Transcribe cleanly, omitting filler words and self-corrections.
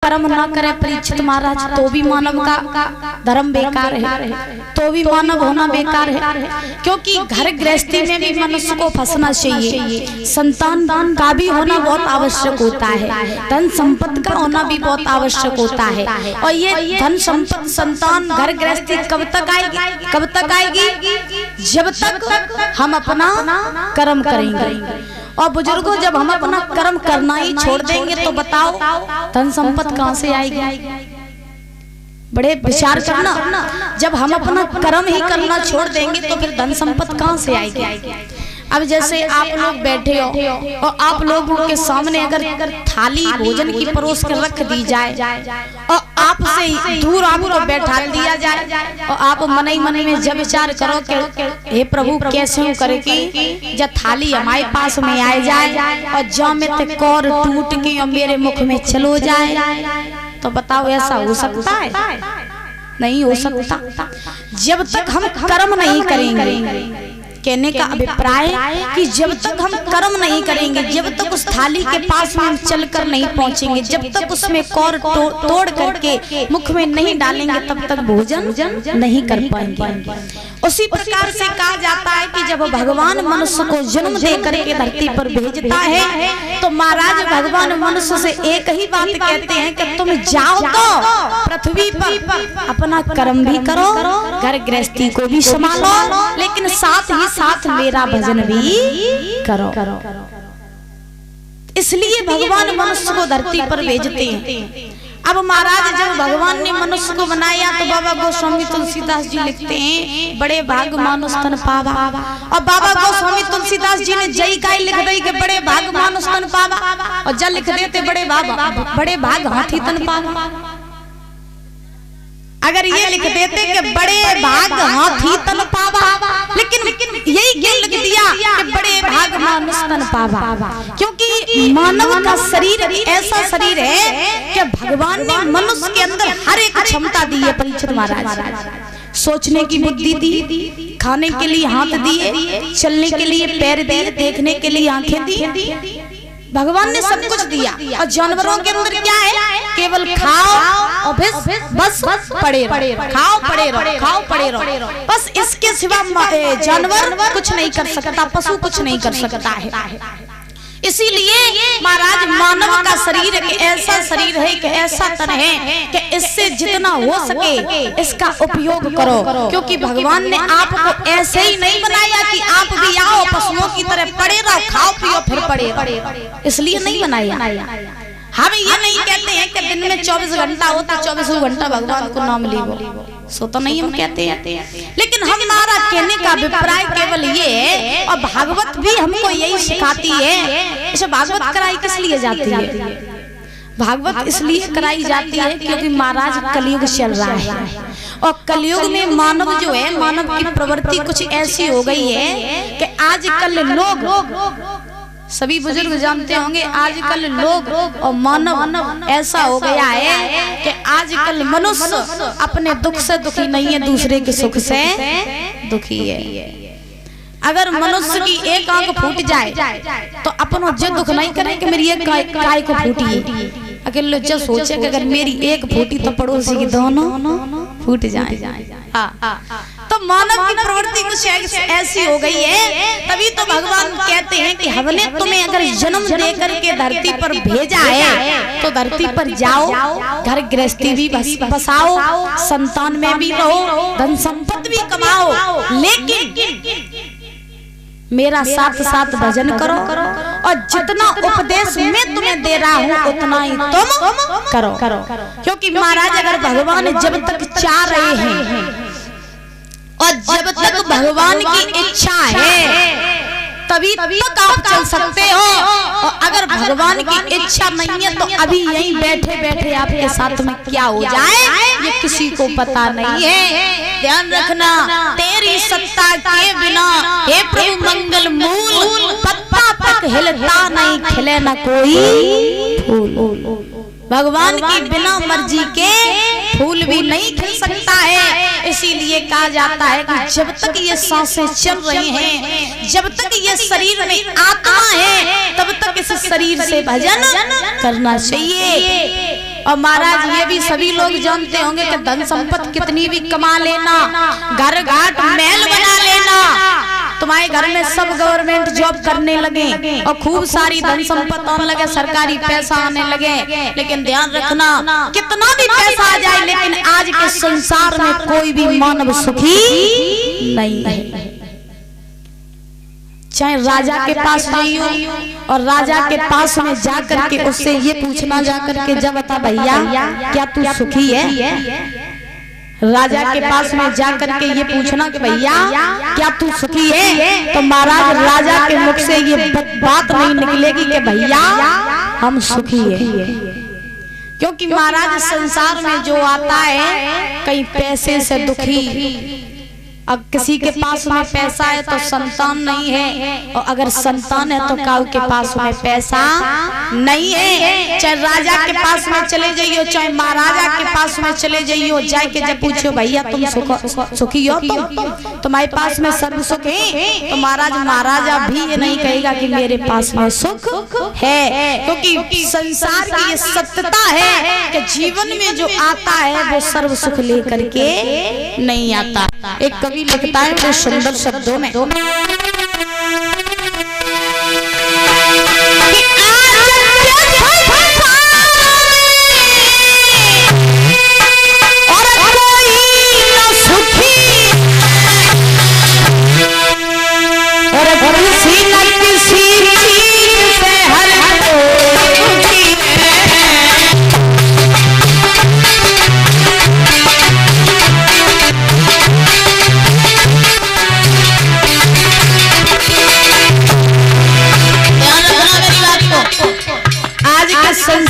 कर्म ना करे परीक्षित महाराज तो भी मानव का धर्म बेकार है, तो भी मानव होना बेकार है। क्योंकि घर गृहस्थी में भी मनुष्य को फंसना चाहिए, संतान का भी होना बहुत आवश्यक होता है, धन संपत्ति का होना भी बहुत आवश्यक होता है। और ये धन संपत्ति संतान घर गृहस्थी कब तक आएगी, कब तक आएगी? जब तक हम अपना कर्म करेंगे। और बुजुर्गों, जब हम अपना कर्म करना ही छोड़ देंगे तो बताओ धन संपत्ति कहां से आएगी? बड़े विचार करना, जब हम अपना कर्म ही करना छोड़ देंगे तो फिर धन संपत्ति कहां से आएगी? अब जैसे आप लोग बैठे हो और आप लोगों के सामने अगर थाली भोजन की परोस कर रख दी जाए और आपसे दूर आपको बैठा दिया जाए और आप मन ही मन में जब विचार करो कि हे प्रभु कैसे करेगी जब थाली हमारे पास में आ जाए और जो में कौर टूट के और मेरे मुख में चलो जाए, तो बताओ ऐसा हो सकता है? नहीं हो सकता। जब तक हम कर्म नहीं करेंगे, कहने का अभिप्राय कि जब तक हम कर्म नहीं करेंगे, जब तक उस थाली के पास में चलकर नहीं पहुंचेंगे, जब तक उसमें कौर तोड़ करके मुख में नहीं डालेंगे, तब तक भोजन नहीं कर पाएंगे। उसी प्रकार से कहा जाता है कि जब भगवान मनुष्य को जन्म दे करके धरती पर भेजता है तो महाराज भगवान मनुष्य से एक ही बात कहते हैं कि तुम जाओ तो पृथ्वी पर अपना कर्म भी करो, घर गृहस्थी को भी संभालो, लेकिन साथ ही साथ मेरा भजन भी करो। इसलिए भगवान मनुष्य को धरती पर भेजते हैं। अब महाराज जब भगवान ने मनुष्य को बनाया तो बाबा गोस्वामी तुलसीदास जी लिखते हैं बड़े भाग मानुष तन पावा। और बाबा गोस्वामी तुलसीदास जी ने जय का लिख दी कि बड़े भाग मानुष तन पावा, और जब लिख देते बड़े भाग हाथी तन पावा। अगर ये लिख देते कि बड़े भाग हाथी तन पावा, लेकिन यही क्यों लिख दिया कि बड़े भाग मानुष तन पावा? क्योंकि मानव का शरीर ऐसा शरीर है कि भगवान ने मनुष्य के अंदर हर एक क्षमता दी है। परीक्षित महाराज सोचने की बुद्धि दी, खाने के लिए हाथ दिए, चलने के लिए पैर दिए, देखने के लिए आंखें दी, भगवान ने सब कुछ दिया। और जानवरों के अंदर क्या है? केवल खाओ और बस पड़े रहो, खाओ पड़े रहो, खाओ पड़े रहो, बस इसके सिवा जानवर कुछ नहीं कर सकता, पशु कुछ नहीं कर सकता है। इसीलिए महाराज मानव का शरीर एक ऐसा शरीर है कि ऐसा तन है कि इससे जितना हो सके इसका उपयोग करो। क्योंकि भगवान ने आपको ऐसे ही नहीं बनाया कि आप भी आओ पशुओं की तरह पड़े रहो, खाओ पियो फिर पड़े रहो, इसलिए नहीं बनाया। हम ये नहीं कहते हैं कि दिन में 24 घंटा हो तो 24 घंटा भगवान को नाम लीजिए, सो तो नहीं हम कहते हैं। लेकिन हमारा कहने का अभिप्राय केवल ये है, और भागवत भी हमको यही सिखाती है। इसे भागवत कराई किस लिए जाती है? भागवत इसलिए कराई जाती है क्योंकि महाराज कलयुग चल रहा है, और कलयुग में मानव जो है, मानव की प्रवृत्ति कुछ ऐसी हो गई है कि आजकल लोग, सभी बुजुर्ग जानते होंगे, आजकल लोग और मानव ऐसा हो गया है कि आजकल मनुष्य अपने दुख से दुखी नहीं है, दूसरे के सुख से दुखी है। अगर मनुष्य की एक आंख फूट जाए तो अपन जो दुख नहीं करे कि मेरी एक काय को फूटी है, अकेले जो सोचे कि अगर मेरी एक फूटी तो पड़ोसी की दोनों फूट जाए। तो मानव की प्रवृत्ति कुछ ऐसी हो गई है। तभी तो भगवान कहते हैं कि हमने तुम्हें अगर जन्म देकर के धरती पर भेजा है तो धरती पर जाओ, घर गृहस्थी भी बसाओ, संतान में भी रहो, धन संपत्ति भी कमाओ, लेकिन मेरा साथ साथ भजन करो, और जितना उपदेश मैं तुम्हें दे रहा हूँ उतना ही तुम करो। क्योंकि महाराज अगर भगवान जब तक चाह रहे हैं और जब तक भगवान की इच्छा है तभी तक आप चल सकते हो, और अगर भगवान की इच्छा नहीं है तो अभी यहीं बैठे बैठे आपके साथ में क्या हो जाए ये किसी को पता नहीं है। ध्यान रखना, तेरी सत्ता के बिना हे प्रभु मंगल मूल, पत्ता तक हिलता नहीं, खिले न कोई फूल। भगवान की बिना मर्जी के फूल भी नहीं खिल सकता है। इसीलिए कहा जाता है कि जब तक ये सांसें चल रही हैं, जब तक ये शरीर में आत्मा है, तब तक इस शरीर से भजन करना चाहिए। और महाराज ये भी सभी लोग जानते होंगे कि धन संपत्ति कितनी भी कमा लेना, घर घाट महल बना लेना, तुम्हारे घर में सब गवर्नमेंट जॉब करने लगे और खूब सारी धन संपत्ति आने लगे, सरकारी पैसा आने लगे, लेकिन ध्यान रखना कितना भी पैसा आ जाए लेकिन आज के संसार में कोई भी मानव सुखी नहीं है। चाहे राजा के पास जाइयो और राजा के पास में जाकर के उससे ये पूछना जाकर के जब बता भैया क्या तू सुखी है, राजा के पास में जाकर के ये पूछना कि भैया क्या तू सुखी है, तो महाराज राजा के मुख से ये बात नहीं निकलेगी कि भैया हम सुखी है। क्योंकि महाराज संसार में जो आता है कहीं पैसे से दुखी, अब किसी के पास में पैसा है तो संतान नहीं है, और अगर संतान है तो काऊ के पास में पैसा नहीं है। चाहे राजा के पास में चले जाइयो, चाहे महाराजा के पास में चले जाइयो, जाके जब पूछो भैया तुम सुखी हो, तुम्हारे पास में सर्व सुख है, तो महाराजा भी ये नहीं कहेगा कि मेरे पास में सुख है। क्योंकि संसार की ये सत्यता है कि जीवन में जो आता है वो सर्व सुख लेकर के नहीं आता। एक कवि लिखता है बड़े सुंदर शब्दों में,